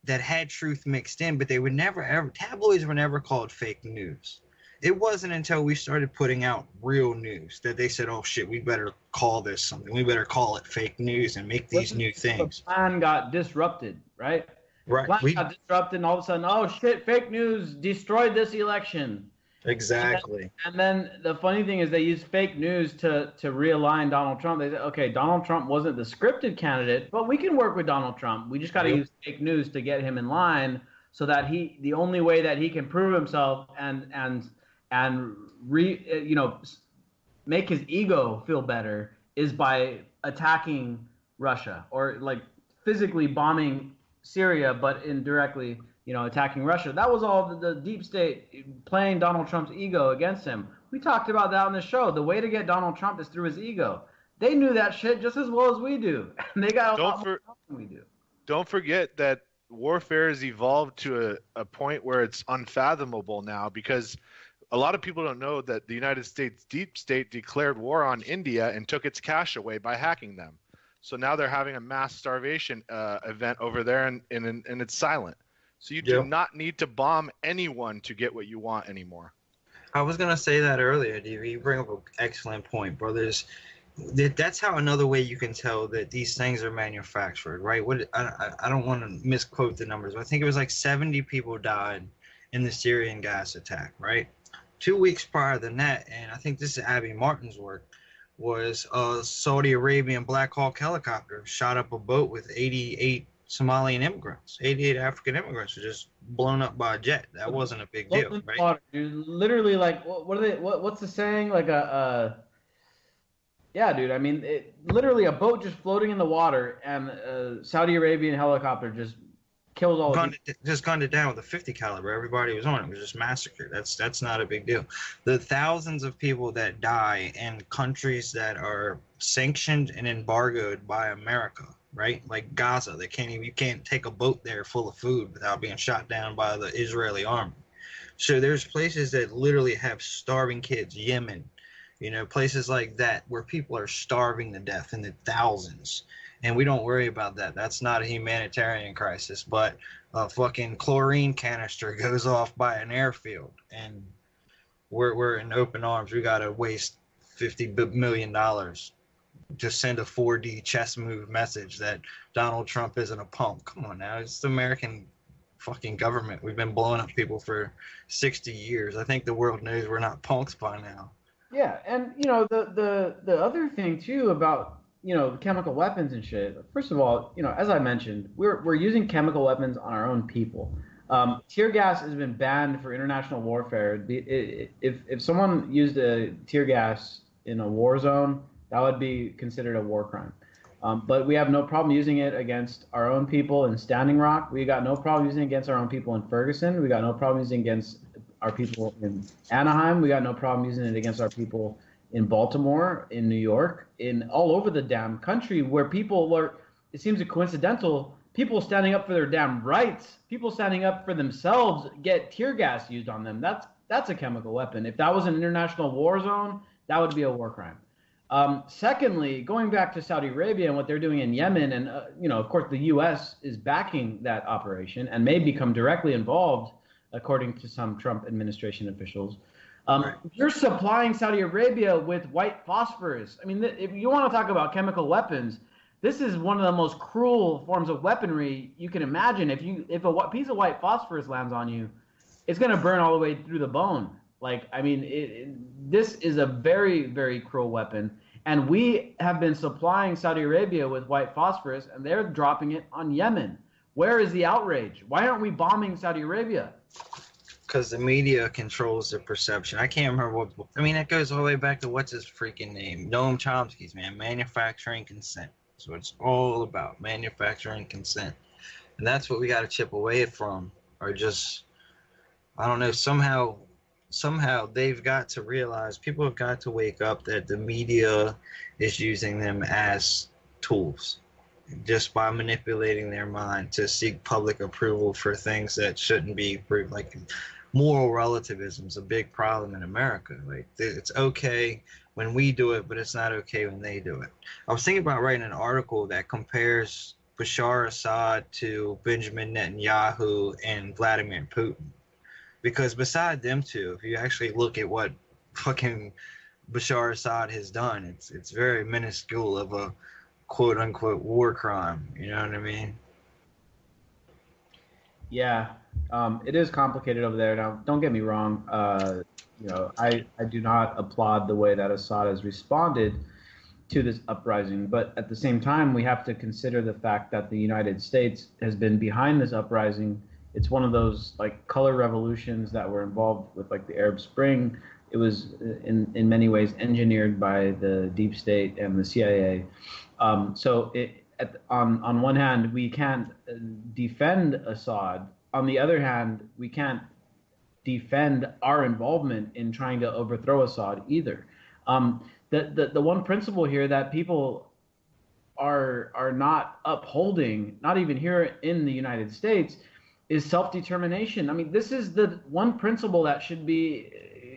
[SPEAKER 7] that had truth mixed in, but they would never ever, tabloids were never called fake news. It wasn't until we started putting out real news that they said, oh shit, we better call this something. We better call it fake news and make these new things.
[SPEAKER 3] The plan got disrupted, right?
[SPEAKER 7] Right.
[SPEAKER 3] Plan got disrupted, and all of a sudden, oh shit, fake news destroyed this election.
[SPEAKER 7] Exactly.
[SPEAKER 3] And then the funny thing is they used fake news to realign Donald Trump. They said, okay, Donald Trump wasn't the scripted candidate, but we can work with Donald Trump. We just got to use fake news to get him in line so that the only way that he can prove himself and make his ego feel better is by attacking Russia or like physically bombing Syria, but indirectly, attacking Russia. That was all the deep state playing Donald Trump's ego against him. We talked about that on the show. The way to get Donald Trump is through his ego. They knew that shit just as well as we do. And they got a lot more than we do.
[SPEAKER 5] Don't forget that warfare has evolved to a point where it's unfathomable now because a lot of people don't know that the United States deep state declared war on India and took its cash away by hacking them. So now they're having a mass starvation event over there, and it's silent. So you do not need to bomb anyone to get what you want anymore.
[SPEAKER 7] I was gonna say that earlier, DV. You bring up an excellent point, brothers. That's how another way you can tell that these things are manufactured, right? I don't want to misquote the numbers, but I think it was like 70 people died in the Syrian gas attack, right? 2 weeks prior than that, and I think this is Abby Martin's work, was a Saudi Arabian Black Hawk helicopter shot up a boat with 88 Somalian immigrants. 88 African immigrants were just blown up by a jet. That wasn't a big deal, right?
[SPEAKER 3] Water, dude. Literally, like, what are they? What's the saying? Like yeah, dude. I mean, literally a boat just floating in the water, and a Saudi Arabian helicopter just kills all.
[SPEAKER 7] Just gunned it down with a 50 caliber. Everybody was on it. It was just massacred. That's not a big deal. The thousands of people that die in countries that are sanctioned and embargoed by America, right? Like Gaza, you can't take a boat there full of food without being shot down by the Israeli army. So there's places that literally have starving kids, Yemen, places like that where people are starving to death in the thousands. And we don't worry about that. That's not a humanitarian crisis, but a fucking chlorine canister goes off by an airfield, and we're in open arms. We got to waste $50 million to send a 4D chess move message that Donald Trump isn't a punk. Come on now. It's the American fucking government. We've been blowing up people for 60 years. I think the world knows we're not punks by now.
[SPEAKER 3] Yeah, and the other thing too about chemical weapons and shit. First of all, as I mentioned, we're using chemical weapons on our own people. Tear gas has been banned for international warfare. If someone used a tear gas in a war zone, that would be considered a war crime. But we have no problem using it against our own people in Standing Rock. We got no problem using it against our own people in Ferguson. We got no problem using it against our people in Anaheim. We got no problem using it against our people in Baltimore, in New York, in all over the damn country where people were, it seems coincidental, people standing up for their damn rights, people standing up for themselves get tear gas used on them. That's a chemical weapon. If that was an international war zone, that would be a war crime. Secondly, going back to Saudi Arabia and what they're doing in Yemen, and of course the U.S. is backing that operation and may become directly involved, according to some Trump administration officials. You're supplying Saudi Arabia with white phosphorus. I mean, if you want to talk about chemical weapons, this is one of the most cruel forms of weaponry you can imagine. If a piece of white phosphorus lands on you, it's going to burn all the way through the bone. Like, I mean, this is a very, very cruel weapon. And we have been supplying Saudi Arabia with white phosphorus, and they're dropping it on Yemen. Where is the outrage? Why aren't we bombing Saudi Arabia?
[SPEAKER 7] Because the media controls the perception. I can't remember it goes all the way back to what's his freaking name? Noam Chomsky's, man. Manufacturing consent. That's what it's all about. Manufacturing consent. And that's what we got to chip away from. Or just, I don't know, somehow they've got to realize, people have got to wake up that the media is using them as tools, just by manipulating their mind to seek public approval for things that shouldn't be approved. Like, moral relativism is a big problem in America. Like, it's okay when we do it, but it's not okay when they do it. I was thinking about writing an article that compares Bashar Assad to Benjamin Netanyahu and Vladimir Putin. Because beside them two, if you actually look at what fucking Bashar Assad has done, it's very minuscule of a quote unquote war crime. You know what I mean?
[SPEAKER 3] Yeah, it is complicated over there. Now, don't get me wrong. I do not applaud the way that Assad has responded to this uprising, but at the same time, we have to consider the fact that the United States has been behind this uprising. It's one of those like color revolutions that were involved with like the Arab Spring. It was in many ways engineered by the deep state and the CIA. So on one hand, we can't defend Assad. On the other hand, we can't defend our involvement in trying to overthrow Assad either. The one principle here that people are not upholding, not even here in the United States, is self-determination. I mean, this is the one principle that should be,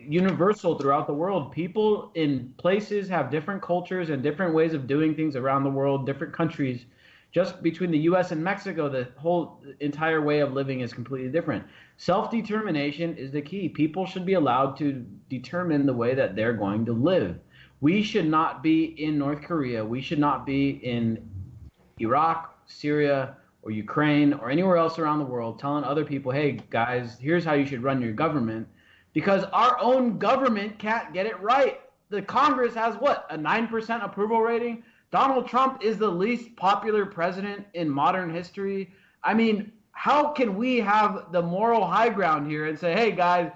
[SPEAKER 3] universal throughout the world. People in places have different cultures and different ways of doing things around the world, different countries. Just between the U.S. and Mexico, the whole entire way of living is completely different. Self-determination is the key. People should be allowed to determine the way that they're going to live. We should not be in North Korea. We should not be in Iraq, Syria, or Ukraine, or anywhere else around the world telling other people, hey, guys, here's how you should run your government. Because our own government can't get it right. The Congress has, what, a 9% approval rating? Donald Trump is the least popular president in modern history. I mean, how can we have the moral high ground here and say, hey, guys,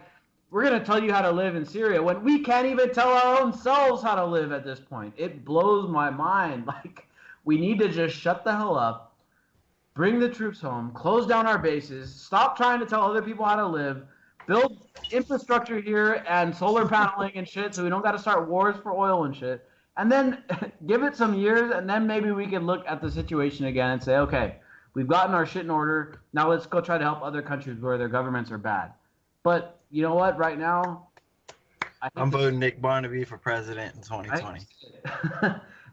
[SPEAKER 3] we're going to tell you how to live in Syria when we can't even tell our own selves how to live at this point? It blows my mind. Like, we need to just shut the hell up, bring the troops home, close down our bases, stop trying to tell other people how to live, build infrastructure here and solar paneling and shit so we don't got to start wars for oil and shit. And then give it some years, and then maybe we can look at the situation again and say, okay, we've gotten our shit in order. Now let's go try to help other countries where their governments are bad. But you know what? Right now,
[SPEAKER 7] I'm voting Nick Bernabe for president in 2020.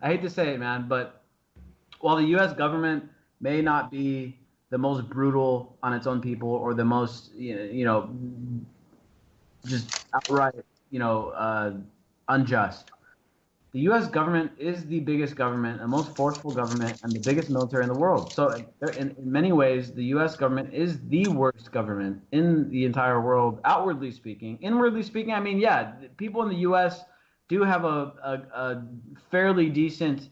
[SPEAKER 3] I hate to say it, man, but while the U.S. government may not be the most brutal on its own people or the most, just outright, unjust, the U.S. government is the biggest government, the most forceful government, and the biggest military in the world. So in many ways, the U.S. government is the worst government in the entire world, outwardly speaking. Inwardly speaking, I mean, yeah, people in the U.S. do have a fairly decent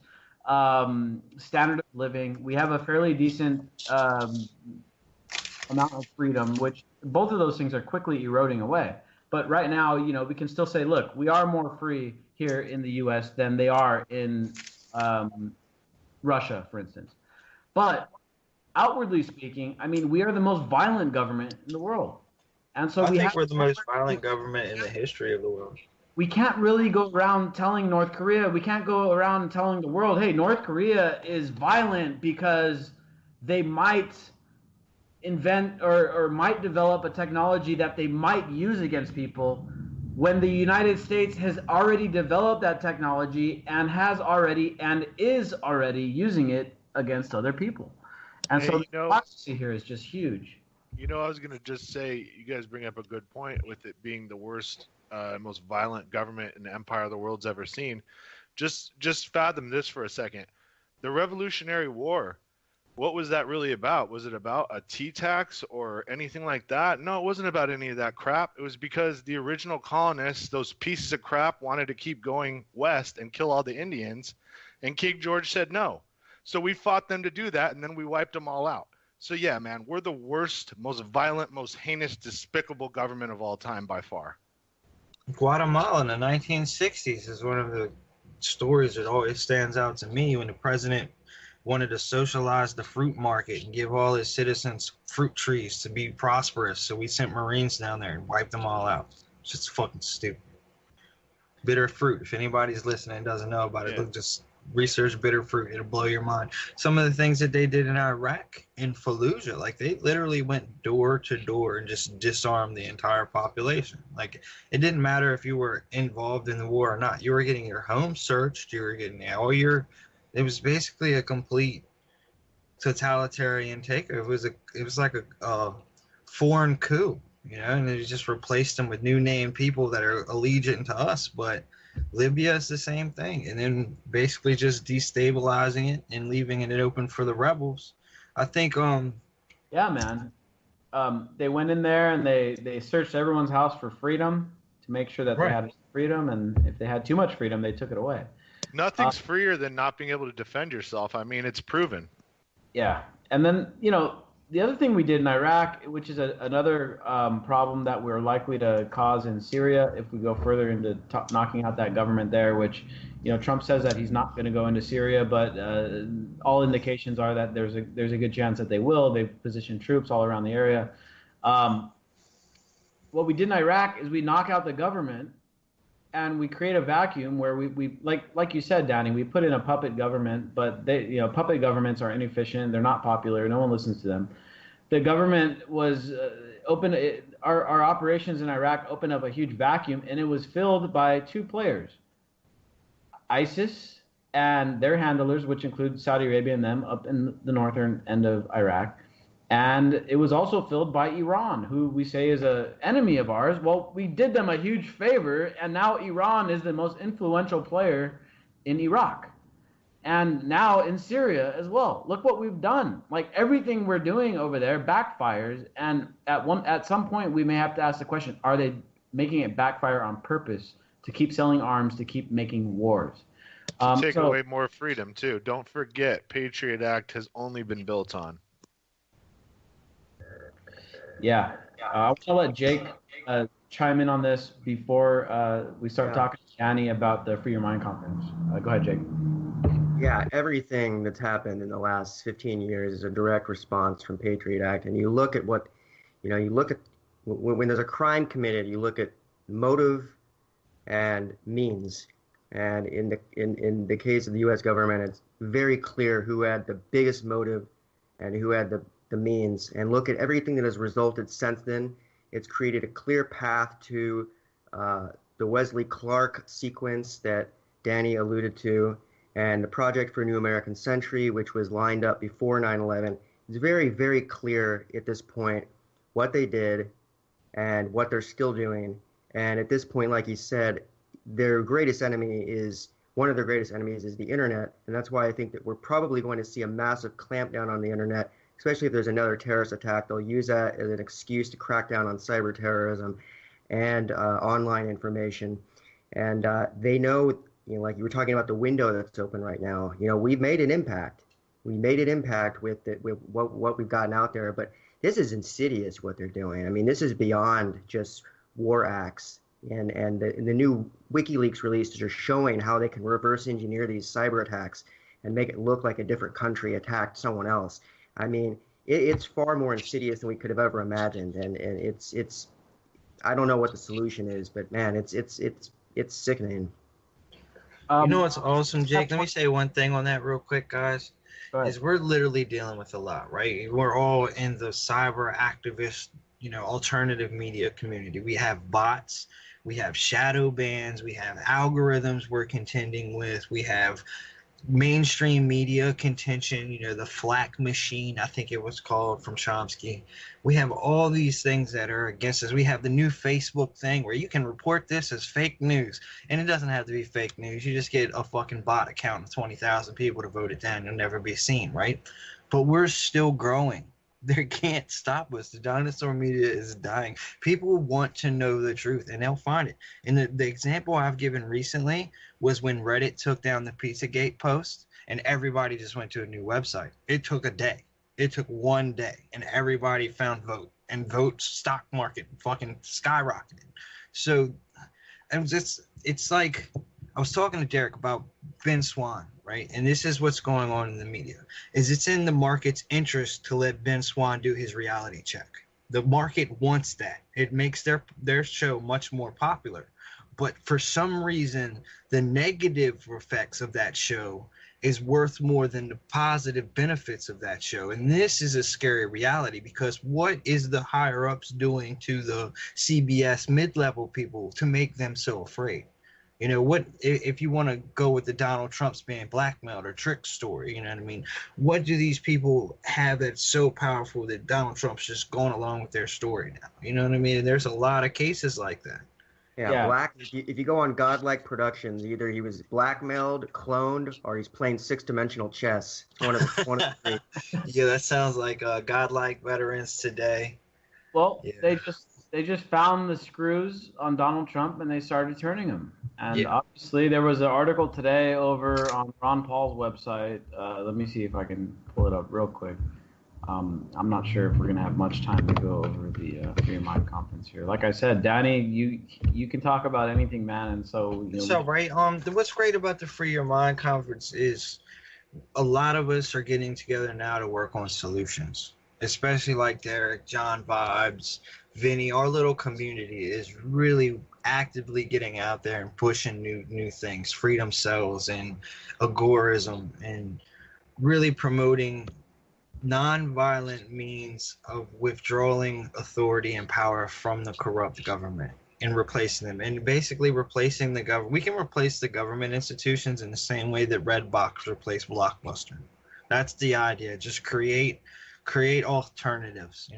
[SPEAKER 3] standard of living. We have a fairly decent amount of freedom, which both of those things are quickly eroding away. But right now, we can still say, look, we are more free here in the U.S. than they are in Russia, for instance. But outwardly speaking, I mean, we are the most violent government in the world. And so
[SPEAKER 7] I think we're the most violent government in the history of the world.
[SPEAKER 3] We can't really go around telling North Korea, we can't go around telling the world, hey, North Korea is violent because they might invent or might develop a technology that they might use against people, when the United States has already developed that technology and is already using it against other people. And so the hypocrisy here is just huge.
[SPEAKER 5] I was going to just say, you guys bring up a good point with it being the worst, most violent government and empire the world's ever seen. Just fathom this for a second. The Revolutionary War, what was that really about? Was it about a tea tax or anything like that? No, it wasn't about any of that crap. It was because the original colonists, those pieces of crap, wanted to keep going west and kill all the Indians, and King George said no. So we fought them to do that, and then we wiped them all out. So yeah, man, we're the worst, most violent, most heinous, despicable government of all time by far.
[SPEAKER 7] Guatemala in the 1960s is one of the stories that always stands out to me, when the president wanted to socialize the fruit market and give all his citizens fruit trees to be prosperous. So we sent Marines down there and wiped them all out. It's just fucking stupid. Bitter fruit. If anybody's listening and doesn't know about it, look, just research bitter fruit. It'll blow your mind. Some of the things that they did in Iraq, in Fallujah, like they literally went door to door and just disarmed the entire population. Like, it didn't matter if you were involved in the war or not. You were getting your home searched. You were getting all your... It was basically a complete totalitarian takeover. It was like a foreign coup, and they just replaced them with new name people that are allegiant to us. But Libya is the same thing, and then basically just destabilizing it and leaving it open for the rebels. I think
[SPEAKER 3] yeah, man. They went in there and they searched everyone's house for freedom to make sure that they had freedom, and if they had too much freedom, they took it away.
[SPEAKER 5] Nothing's freer than not being able to defend yourself. I mean, it's proven. Yeah.
[SPEAKER 3] And then, the other thing we did in Iraq, which is another problem that we're likely to cause in Syria if we go further into knocking out that government there, which, Trump says that he's not going to go into Syria, but all indications are that there's a good chance that they will. They've positioned troops all around the area. What we did in Iraq is we knock out the government, and we create a vacuum where we like you said, Danny, we put in a puppet government, but puppet governments are inefficient. They're not popular. No one listens to them. the government was our operations in Iraq opened up a huge vacuum, and it was filled by two players, ISIS and their handlers, which include Saudi Arabia and them up in the northern end of Iraq. And it was also filled by Iran, who we say is an enemy of ours. Well, we did them a huge favor, and now Iran is the most influential player in Iraq. And now in Syria as well. Look what we've done. Like, everything we're doing over there backfires, and at some point we may have to ask the question, are they making it backfire on purpose to keep selling arms, to keep making wars?
[SPEAKER 5] To take away more freedom, too. Don't forget, Patriot Act has only been built on.
[SPEAKER 3] Yeah. I want to let Jake chime in on this before we start talking to Danny about the Free Your Mind conference. Go ahead, Jake.
[SPEAKER 6] Yeah, everything that's happened in the last 15 years is a direct response from Patriot Act. And you look at when there's a crime committed, you look at motive and means. And in the case of the U.S. government, it's very clear who had the biggest motive and who had the means. And look at everything that has resulted since then. It's created a clear path to the Wesley Clark sequence that Danny alluded to, and the Project for a New American Century, which was lined up before 9/11. It's very, very clear at this point what they did and what they're still doing. And at this point, like he said, one of their greatest enemies is the internet. And that's why I think that we're probably going to see a massive clampdown on the internet, especially if there's another terrorist attack. They'll use that as an excuse to crack down on cyber terrorism and online information. And they know, like you were talking about the window that's open right now. We've made an impact. We made an impact with what we've gotten out there. But this is insidious what they're doing. I mean, this is beyond just war acts. And the new WikiLeaks releases are showing how they can reverse engineer these cyber attacks and make it look like a different country attacked someone else. I mean, it's far more insidious than we could have ever imagined, and it's I don't know what the solution is, but man, it's sickening.
[SPEAKER 7] You know what's awesome, Jake? Let me say one thing on that real quick, guys. Is we're literally dealing with a lot, right? We're all in the cyber activist, alternative media community. We have bots, we have shadow bans, we have algorithms we're contending with, we have mainstream media contention, the flak machine, I think it was called, from Chomsky. We have all these things that are against us. We have the new Facebook thing where you can report this as fake news, and it doesn't have to be fake news. You just get a fucking bot account of 20,000 people to vote it down. You'll never be seen, right? But we're still growing. They can't stop us. The dinosaur media is dying. People want to know the truth, and they'll find it. And the example I've given recently was when Reddit took down the Pizzagate post, and everybody just went to a new website. It took a day. It took one day, and everybody found Vote, and Vote stock market fucking skyrocketed. So it's like, I was talking to Derek about Ben Swan, right? And this is what's going on in the media, is it's in the market's interest to let Ben Swan do his reality check. The market wants that. It makes their show much more popular. But for some reason, the negative effects of that show is worth more than the positive benefits of that show. And this is a scary reality, because what is the higher ups doing to the CBS mid-level people to make them so afraid? What if you want to go with the Donald Trump's being blackmailed or trick story? You know what I mean? What do these people have that's so powerful that Donald Trump's just going along with their story now? You know what I mean? And there's a lot of cases like that.
[SPEAKER 6] Yeah. If you go on Godlike Productions, either he was blackmailed, cloned, or he's playing six-dimensional chess. One of the three.
[SPEAKER 7] Yeah, that sounds like Godlike veterans today.
[SPEAKER 3] Well, yeah. They just found the screws on Donald Trump, and they started turning them. And obviously, there was an article today over on Ron Paul's website. Let me see if I can pull it up real quick. I'm not sure if we're going to have much time to go over the Free Your Mind conference here. Like I said, Danny, you can talk about anything, man. And so,
[SPEAKER 7] So, right. What's great about the Free Your Mind conference is a lot of us are getting together now to work on solutions, especially like Derek, John Vibes, Vinny. Our little community is really actively getting out there and pushing new things, freedom cells and agorism, and really promoting non-violent means of withdrawing authority and power from the corrupt government and replacing them, and basically replacing the government. We can replace the government institutions in the same way that Redbox replaced Blockbuster. That's the idea. Just create alternatives.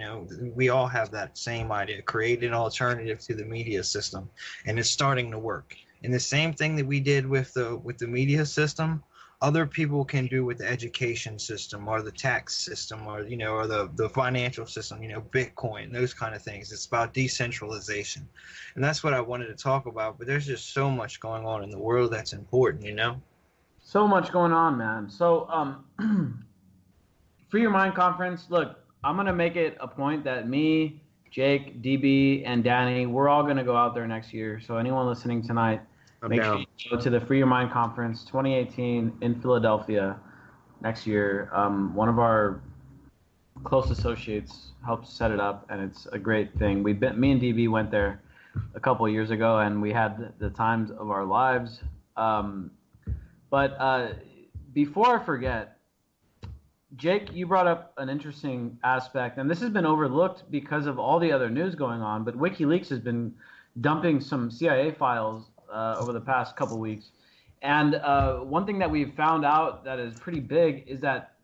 [SPEAKER 7] We all have that same idea. Create an alternative to the media system, and it's starting to work. And the same thing that we did with the media system, other people can do with the education system or the tax system or the financial system, Bitcoin, those kind of things. It's about decentralization. And that's what I wanted to talk about, but there's just so much going on in the world that's important,
[SPEAKER 3] So much going on, man. So Free Your Mind Conference, look, I'm going to make it a point that me, Jake, DB, and Danny, we're all going to go out there next year. So anyone listening tonight, make sure you go to the Free Your Mind Conference 2018 in Philadelphia next year. One of our close associates helped set it up, and it's a great thing. Me and DB went there a couple of years ago, and we had the times of our lives. But before I forget, Jake, you brought up an interesting aspect, and this has been overlooked because of all the other news going on, but WikiLeaks has been dumping some CIA files over the past couple of weeks. And one thing that we've found out that is pretty big is that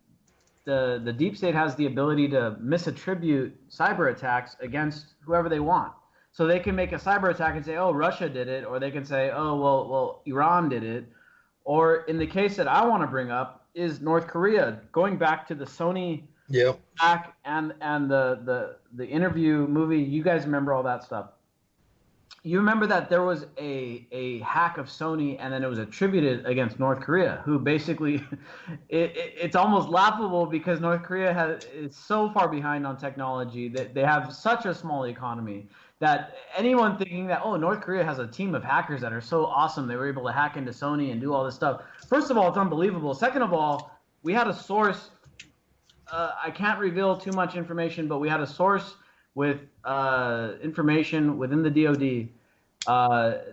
[SPEAKER 3] the deep state has the ability to misattribute cyber attacks against whoever they want. So they can make a cyber attack and say, oh, Russia did it, or they can say, oh, well, Iran did it. Or in the case that I want to bring up is North Korea, going back to the Sony hack and the interview movie. You guys remember all that stuff. You remember that there was a hack of Sony, and then it was attributed against North Korea, who basically it's almost laughable because North Korea is so far behind on technology that they have such a small economy that anyone thinking that, oh, North Korea has a team of hackers that are so awesome, they were able to hack into Sony and do all this stuff. First of all, it's unbelievable. Second of all, we had a source. I can't reveal too much information, but we had a source with information within the DoD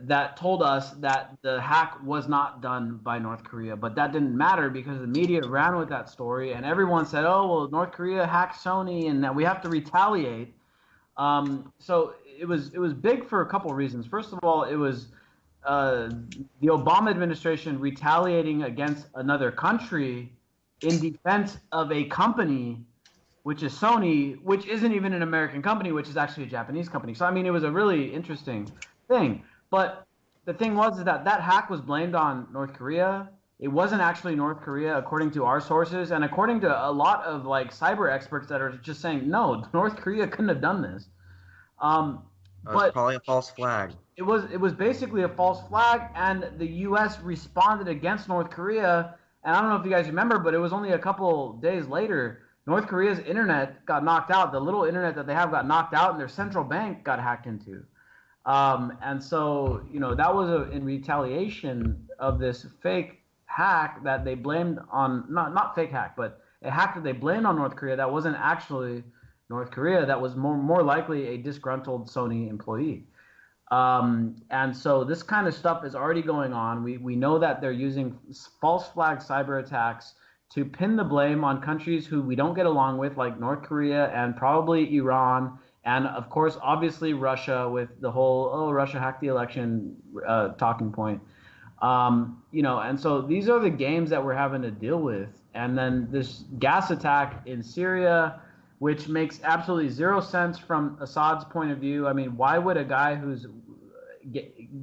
[SPEAKER 3] that told us that the hack was not done by North Korea. But that didn't matter because the media ran with that story, and everyone said, oh, well, North Korea hacked Sony, and that we have to retaliate. So it was big for a couple of reasons. First of all, it was the Obama administration retaliating against another country in defense of a company, which is Sony, which isn't even an American company, which is actually a Japanese company. So, I mean, it was a really interesting thing. But the thing was that hack was blamed on North Korea. It wasn't actually North Korea, according to our sources, and according to a lot of cyber experts that are just saying, no, North Korea couldn't have done this.
[SPEAKER 6] But probably a false flag.
[SPEAKER 3] It was basically a false flag, and the U.S. responded against North Korea. And I don't know if you guys remember, but it was only a couple days later, North Korea's internet got knocked out. The little internet that they have got knocked out, and their central bank got hacked into. And so, that was in retaliation of this fake hack that they blamed on, not fake hack, but a hack that they blamed on North Korea that wasn't actually North Korea. That was more likely a disgruntled Sony employee. And so this kind of stuff is already going on. We know that they're using false flag cyber attacks to pin the blame on countries who we don't get along with, like North Korea and probably Iran. And of course, obviously Russia, with the whole, oh, Russia hacked the election talking point. And so these are the games that we're having to deal with. And then this gas attack in Syria, which makes absolutely zero sense from Assad's point of view. I mean, why would a guy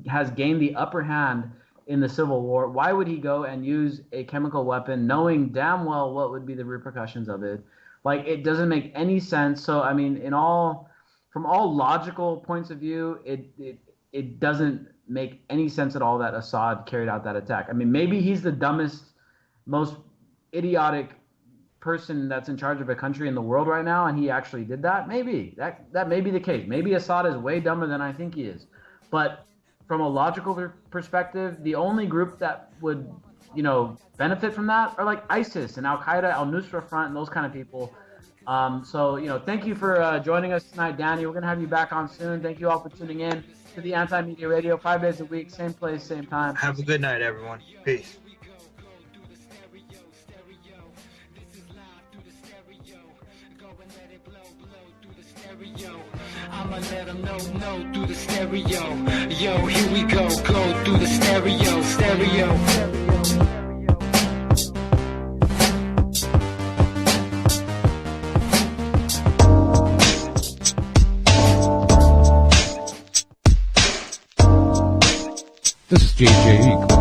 [SPEAKER 3] has gained the upper hand in the civil war, why would he go and use a chemical weapon knowing damn well what would be the repercussions of it? It doesn't make any sense. So, I mean, from all logical points of view, it doesn't make any sense at all that Assad carried out that attack. I mean, maybe he's the dumbest, most idiotic person that's in charge of a country in the world right now, and he actually did that. Maybe that may be the case. Maybe Assad is way dumber than I think he is. But from a logical perspective, the only group that would, benefit from that are ISIS and Al Qaeda, Al Nusra Front, and those kind of people. So thank you for joining us tonight, Danny. We're gonna have you back on soon. Thank you all for tuning in to the Anti-Media Radio, 5 days a week, same place, same time.
[SPEAKER 7] Have a good night, everyone. Peace.
[SPEAKER 2] I'ma let them know, no, through the stereo. Yo, here we go through the stereo, stereo.
[SPEAKER 8] This is JJ